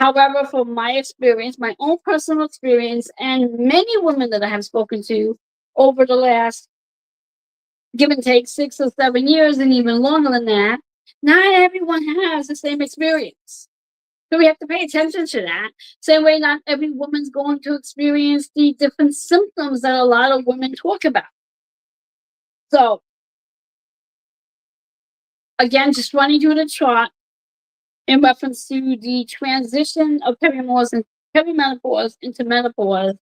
However, from my experience, my own personal experience, and many women that I have spoken to over the last, give and take, 6 or 7 years, and even longer than that, not everyone has the same experience. So we have to pay attention to that. Same way, not every woman's going to experience the different symptoms that a lot of women talk about. So, again, just running through the chart in reference to the transition of perimenopause into menopause.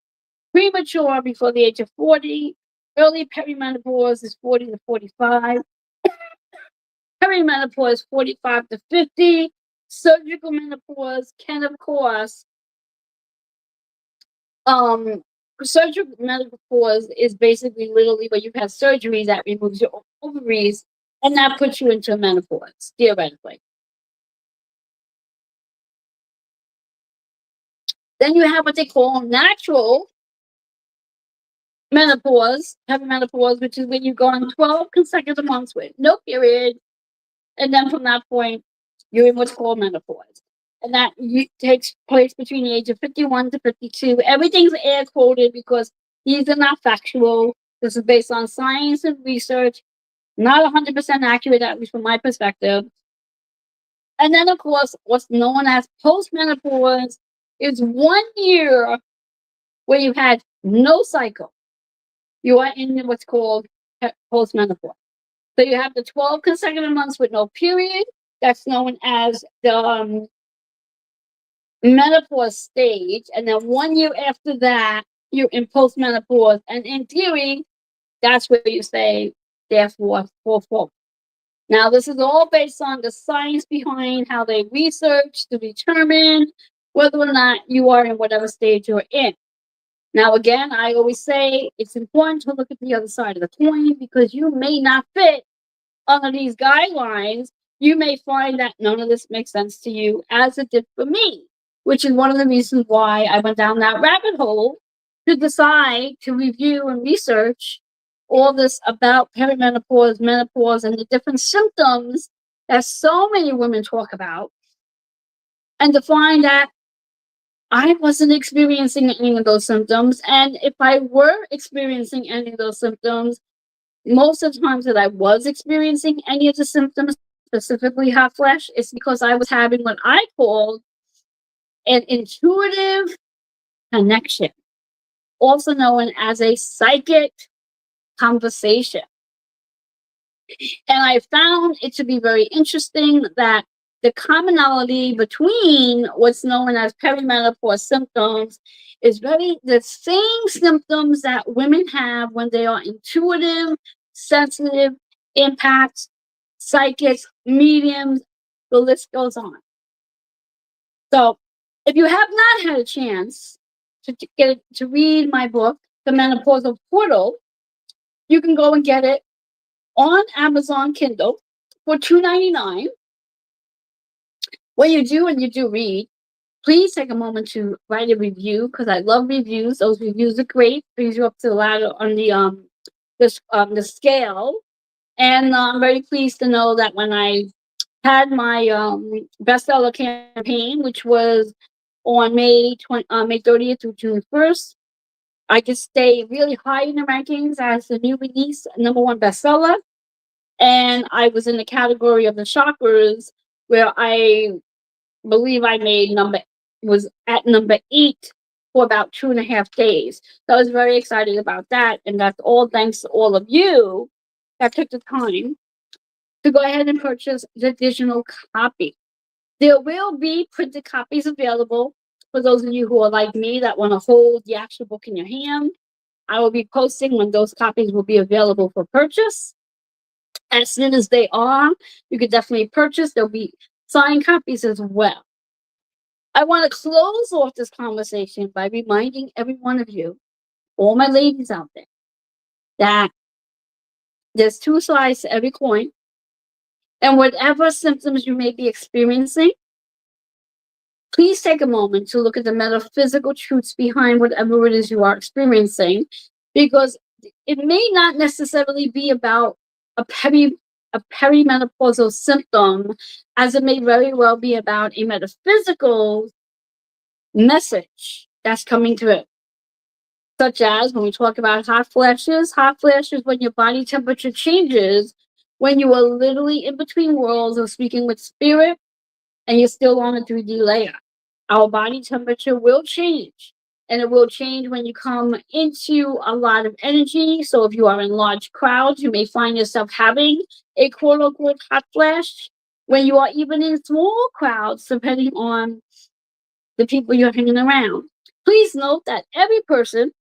Premature before the age of 40. Early perimenopause is 40 to 45. Perimenopause 45 to 50. Surgical menopause can, of course, surgical menopause is basically literally where you've had surgery that removes your ovaries, and that puts you into menopause, theoretically. Then you have what they call natural menopause, perimenopause, which is when you go on 12 consecutive months with no period. And then from that point, you're in what's called menopause. And that takes place between the age of 51 to 52. Everything's air quoted because these are not factual. This is based on science and research, not 100% accurate, at least from my perspective. And then, of course, what's known as postmenopause is 1 year where you had no cycle. You are in what's called postmenopause. So you have the 12 consecutive months with no period. That's known as the menopause stage. And then 1 year after that, you're in postmenopause. And in theory, that's where you say, therefore, for. Now, this is all based on the science behind how they research to determine whether or not you are in whatever stage you're in. Now, again, I always say it's important to look at the other side of the coin because you may not fit under these guidelines. You may find that none of this makes sense to you as it did for me, which is one of the reasons why I went down that rabbit hole to decide to review and research all this about perimenopause, menopause, and the different symptoms that so many women talk about, and to find that I wasn't experiencing any of those symptoms. And if I were experiencing any of those symptoms, most of the times that I was experiencing any of the symptoms, specifically hot flash, it's because I was having what I called an intuitive connection, also known as a psychic conversation. And I found it to be very interesting that the commonality between what's known as perimenopause symptoms is the same symptoms that women have when they are intuitive, sensitive, empaths, psychics, mediums, the list goes on. So if you have not had a chance to read my book, The Menopausal Portal, you can go and get it on Amazon Kindle for $2.99. When you do read, please take a moment to write a review because I love reviews. Those reviews are great. Brings you up to the ladder on the scale. And I'm very pleased to know that when I had my bestseller campaign, which was on May 30th through June 1st, I just stayed really high in the rankings as the new release, #1 bestseller. And I was in the category of the chakras, where I believe I was at number 8 for about 2.5 days. So I was very excited about that. And that's all thanks to all of you that took the time to go ahead and purchase the digital copy. There will be printed copies available for those of you who are like me that want to hold the actual book in your hand. I will be posting when those copies will be available for purchase. As soon as they are, you can definitely purchase. There'll be signed copies as well. I want to close off this conversation by reminding every one of you, all my ladies out there, that there's two sides to every coin. And whatever symptoms you may be experiencing, please take a moment to look at the metaphysical truths behind whatever it is you are experiencing, because it may not necessarily be about a perimenopausal symptom, as it may very well be about a metaphysical message that's coming through. Such as when we talk about hot flashes when your body temperature changes, when you are literally in between worlds of speaking with spirit and you're still on a 3D layer. Our body temperature will change, and it will change when you come into a lot of energy. So if you are in large crowds, you may find yourself having a quote unquote hot flash. When you are even in small crowds, depending on the people you're hanging around. Please note that every person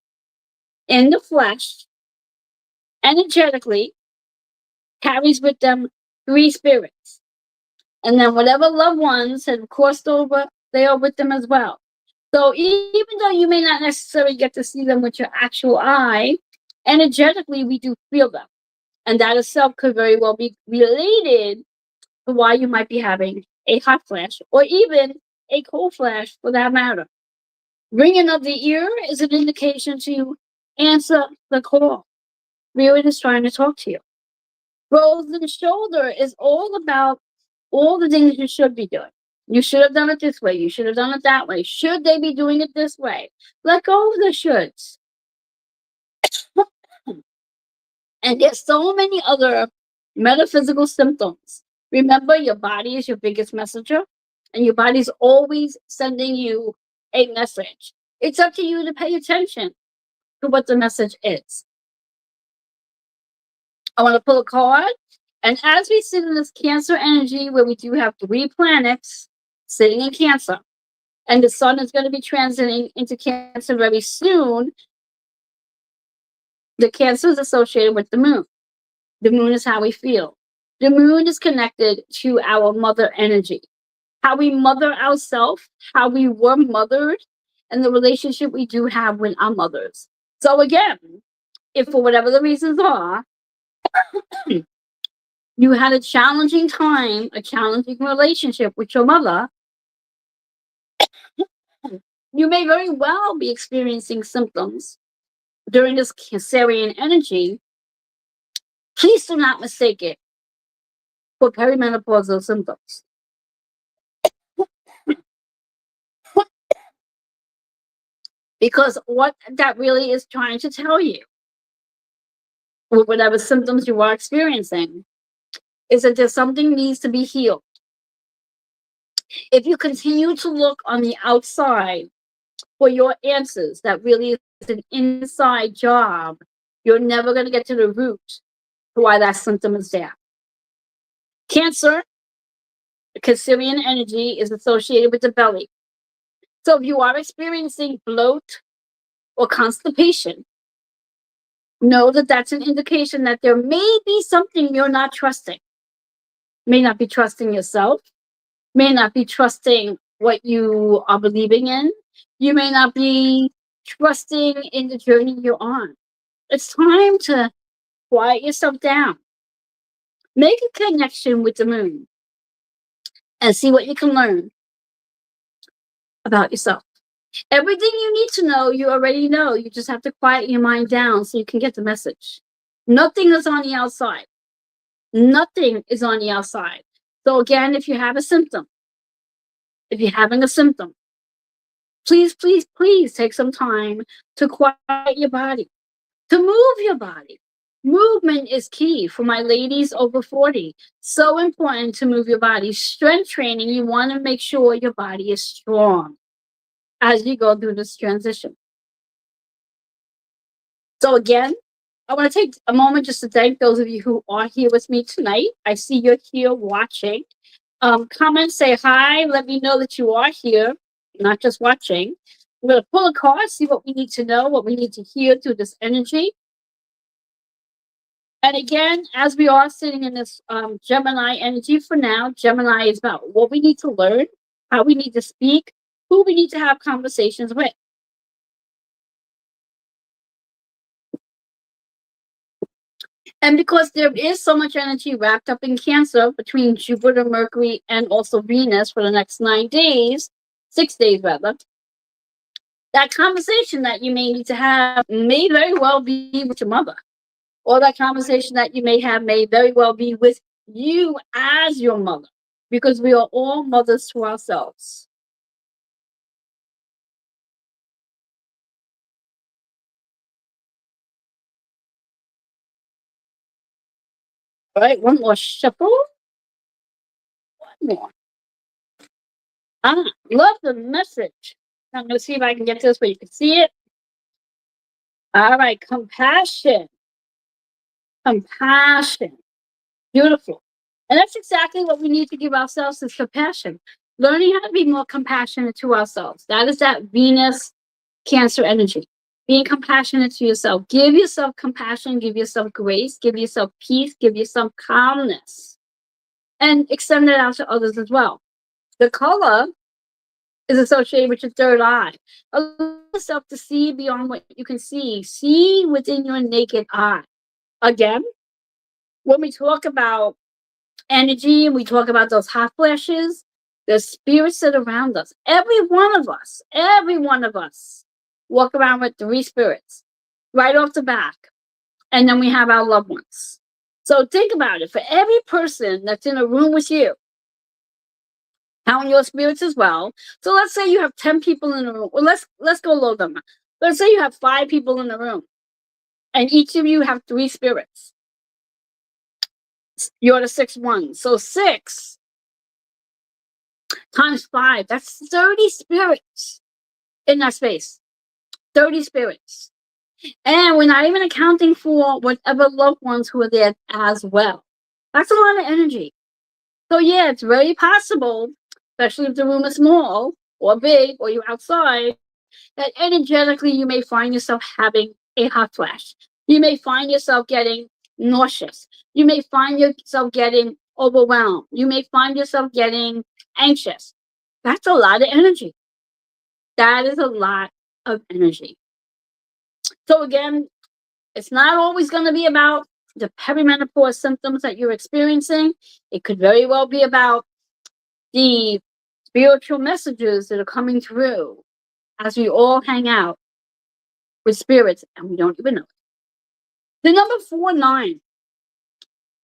in the flesh, energetically, carries with them 3 spirits. And then whatever loved ones have crossed over, they are with them as well. So even though you may not necessarily get to see them with your actual eye, energetically, we do feel them. And that itself could very well be related to why you might be having a hot flash or even a cold flash for that matter. Ringing of the ear is an indication to answer the call. Spirit is trying to talk to you. Rose in the shoulder is all about all the things you should be doing. You should have done it this way. You should have done it that way. Should they be doing it this way? Let go of the shoulds. And there's so many other metaphysical symptoms. Remember, your body is your biggest messenger, and your body's always sending you a message. It's up to you to pay attention to what the message is. I want to pull a card. And as we sit in this Cancer energy, where we do have 3 planets sitting in Cancer, and the sun is going to be transiting into Cancer very soon, the Cancer is associated with the moon. The moon is how we feel. The moon is connected to our mother energy, how we mother ourselves, how we were mothered, and the relationship we do have with our mothers. So again, if for whatever the reasons are, you had a challenging time, a challenging relationship with your mother, you may very well be experiencing symptoms during this Cancerian energy. Please do not mistake it for perimenopausal symptoms. Because what that really is trying to tell you, with whatever symptoms you are experiencing, is that there's something needs to be healed. If you continue to look on the outside for your answers, that really is an inside job, you're never going to get to the root to why that symptom is there. Cancer, Cancerian energy, is associated with the belly. So if you are experiencing bloat or constipation, know that that's an indication that there may be something you're not trusting. May not be trusting yourself, may not be trusting what you are believing in. You may not be trusting in the journey you're on. It's time to quiet yourself down. Make a connection with the moon and see what you can learn about yourself. Everything you need to know, you already know. You just have to quiet your mind down so you can get the message. Nothing is on the outside. Nothing is on the outside. So again, if you have a symptom, if you're having a symptom, please, please, please take some time to quiet your body, to move your body. Movement is key for my ladies over 40. So important to move your body. Strength training, you want to make sure your body is strong as you go through this transition. So again, I want to take a moment just to thank those of you who are here with me tonight. I see you're here watching. Comment, say hi, let me know that you are here, not just watching. I'm going to pull a card, see what we need to know, what we need to hear through this energy. And again, as we are sitting in this Gemini energy for now, Gemini is about what we need to learn, how we need to speak, who we need to have conversations with. And because there is so much energy wrapped up in Cancer between Jupiter, Mercury, and also Venus for the next 9 days, 6 days rather, that conversation that you may need to have may very well be with your mother. Or that conversation that you may have may very well be with you as your mother. Because we are all mothers to ourselves. All right, one more shuffle. One more. Love the message. I'm going to see if I can get this where you can see it. All right, compassion. Compassion. Beautiful. And that's exactly what we need to give ourselves is compassion. Learning how to be more compassionate to ourselves. That is that Venus Cancer energy. Being compassionate to yourself. Give yourself compassion, give yourself grace, give yourself peace, give yourself calmness. And extend it out to others as well. The color is associated with your third eye. Allow yourself to see beyond what you can see. See within your naked eye. Again, when we talk about energy and we talk about those hot flashes, The spirits that are around us. Every one of us walk around with 3 spirits right off the back. And then we have our loved ones. So think about it. For every person that's in a room with you, count your spirits as well. So let's say you have 10 people in the room. Well, let's go low number. Let's say you have 5 people in the room, and each of you have 3 spirits. You're the 6th one. So 6 times 5, that's 30 spirits in that space. 30 spirits. And we're not even accounting for whatever loved ones who are there as well. That's a lot of energy. So yeah, it's very possible, especially if the room is small or big or you're outside, that energetically you may find yourself having a hot flash. You may find yourself getting nauseous. You may find yourself getting overwhelmed. You may find yourself getting anxious. That's a lot of energy. That is a lot of energy. So again, it's not always going to be about the perimenopause symptoms that you're experiencing. It could very well be about the spiritual messages that are coming through as we all hang out with spirits and we don't even know it. The number 4, 9.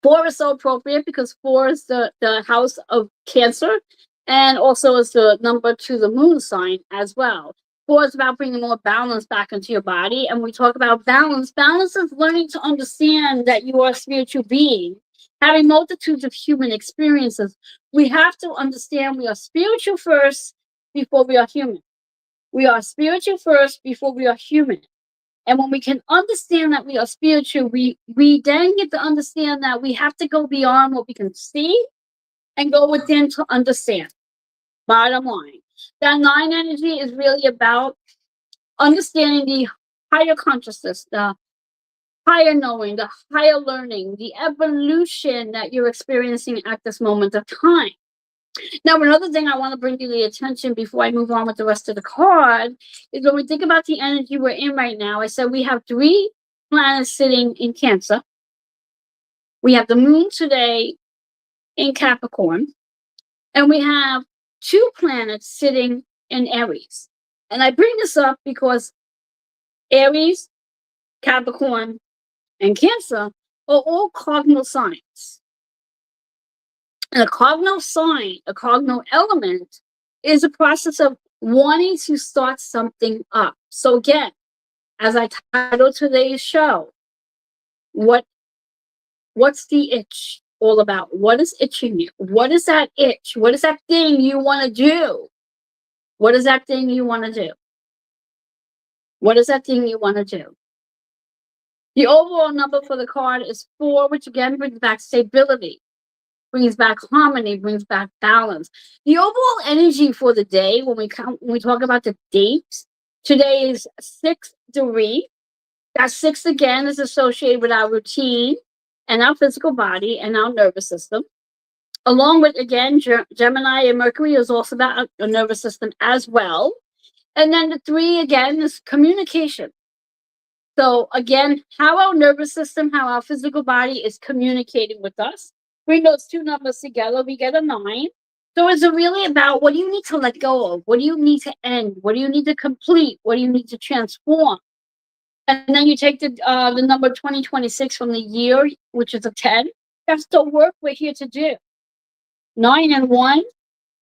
4 is so appropriate because 4 is the house of Cancer, and also is the number to the moon sign as well. 4 is about bringing more balance back into your body. And we talk about balance. Balance is learning to understand that you are a spiritual being, having multitudes of human experiences. We have to understand we are spiritual first before we are human. We are spiritual first before we are human. And when we can understand that we are spiritual, we then get to understand that we have to go beyond what we can see and go within to understand. Bottom line. That 9 energy is really about understanding the higher consciousness, the higher knowing, the higher learning, the evolution that you're experiencing at this moment of time. Now, another thing I want to bring to the attention before I move on with the rest of the card is when we think about the energy we're in right now. I said we have 3 planets sitting in Cancer. We have the moon today in Capricorn. And we have 2 planets sitting in Aries. And I bring this up because Aries, Capricorn, and Cancer are all cardinal signs. And a cardinal sign, a cardinal element, is a process of wanting to start something up. So again, as I titled today's show, what's the itch all about? What is itching you? What is that itch? What is that thing you want to do? What is that thing you want to do? What is that thing you want to do? The overall number for the card is 4, which again brings back stability, brings back harmony, brings back balance. The overall energy for the day, when we talk about the dates, today is 6-3. That 6 again is associated with our routine and our physical body and our nervous system. Along with, again, Gemini and Mercury is also about the nervous system as well. And then the 3, again, is communication. So, again, how our nervous system, how our physical body is communicating with us. Bring those 2 numbers together, we get a 9. So it's really about what do you need to let go of? What do you need to end? What do you need to complete? What do you need to transform? And then you take the number 2026 from the year, which is a 10. That's the work we're here to do. 9 and 1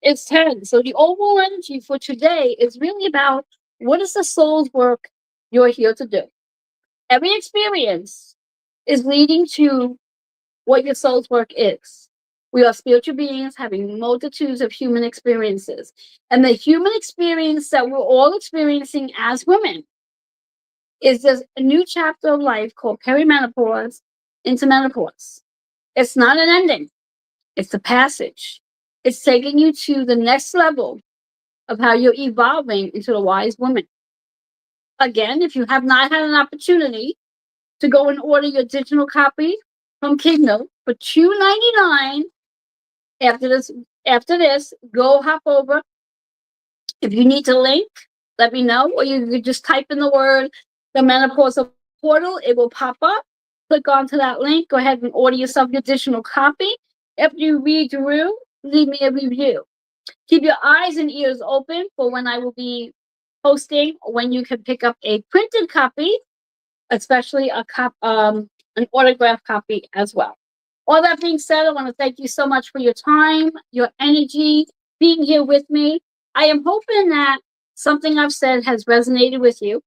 is 10. So the overall energy for today is really about what is the soul's work you're here to do. Every experience is leading to what your soul's work is. We are spiritual beings having multitudes of human experiences. And the human experience that we're all experiencing as women is just a new chapter of life called perimenopause into menopause. It's not an ending. It's a passage. It's taking you to the next level of how you're evolving into a wise woman. Again, if you have not had an opportunity to go and order your digital copy from Kindle for $2.99, after this, go hop over. If you need to link, let me know, or you could just type in the word the menopausal portal. It will pop up. Click onto that link. Go ahead and order yourself your digital copy. After you read through, leave me a review. Keep your eyes and ears open for when I will be posting, when you can pick up a printed copy, especially an autographed copy as well. All that being said, I want to thank you so much for your time, your energy, being here with me. I am hoping that something I've said has resonated with you.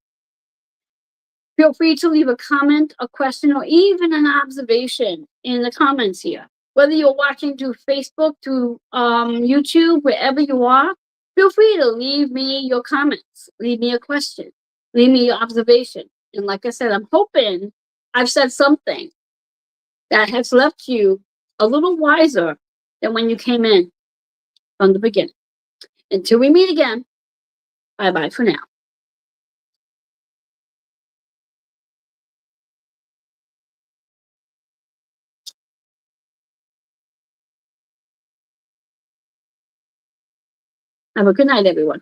Feel free to leave a comment, a question, or even an observation in the comments here. Whether you're watching through Facebook, through YouTube, wherever you are, feel free to leave me your comments, leave me a question, leave me your observation. And like I said, I'm hoping I've said something that has left you a little wiser than when you came in from the beginning. Until we meet again, bye-bye for now. Have a good night, everyone.